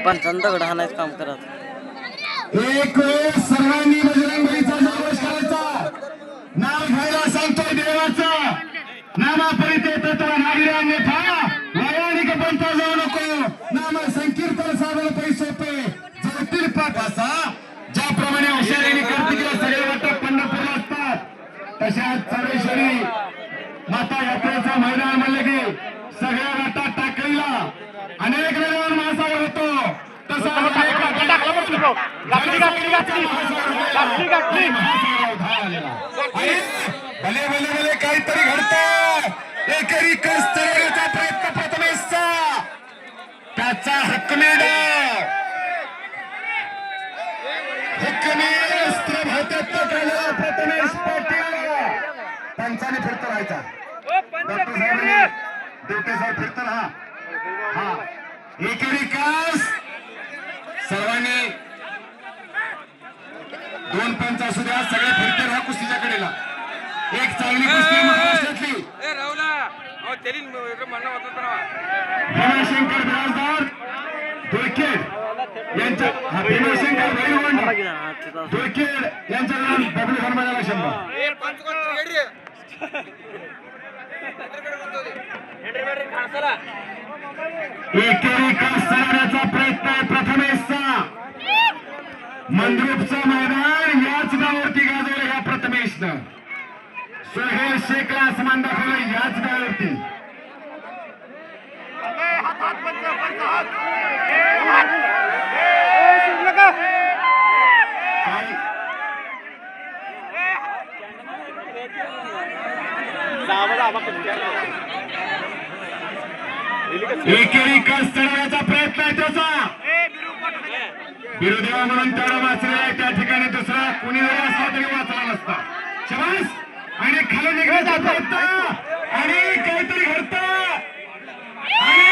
पंचांना हाणायचं काम करत. एक वेळ सर्वांनी बजरंगबलीचा जल्लोष करायचा. नाव घ्यायला सांगतोय देवाचं. नामा परिते तत्व नागरी अन्यथा वैयानिक पंथा जाऊ नको. नाम संकीर्तन साधन पैसे पे जगतील पाठ असा. ज्याप्रमाणे आषाढी कार्तिकीला सगळे वाटप पंढरपूरला असतात, तशाच चौरेश्वरी माता यात्रेचं मैदान म्हणलं की सगळ्या वाटा टाकळीला अनेक वेळेवर महासागर होतो. तसा भले भले भले काहीतरी घडतं. एकेरी कस चढवण्याचा प्रयत्न प्रथमेशचा, त्याचा हक्कमेड प्रथमेश पाटील पंचाने फिरतो राहायचा. डॉक्टर साहेबांनी देवटे साहेब फिरतो हा हा एकेरी कस सर्वांनी दोन पंच असू द्या, सगळे फिरते राहा कुस्तीच्या कडेला. एक चांगली कुस्ती महाराष्ट्रातली भीमाशंकर बिराजदार धुळखेड यांच्या भीमाशंकर धुळखेड यांच्या बबलू हनुमानाला 100. एकेरी कस चढवण्याचा प्रयत्न आहे प्रथमेशचा. मंद्रुपचं मैदान याच गावावरती गाजवलं ह्या प्रथमेशनं. सोहेल शेखला आसमान दाखवलं याच गावावरती. एकेरी कस चढवण्याचा प्रयत्न आहे त्याचा. बिरुदेवा म्हणून त्याला वाचलेला आहे. त्या ठिकाणी दुसरा कुणी जरी असला तरी वाचला नसता. शबास. आणि खाली निघण्याचा प्रयत्न आणि काहीतरी घडतं. आणि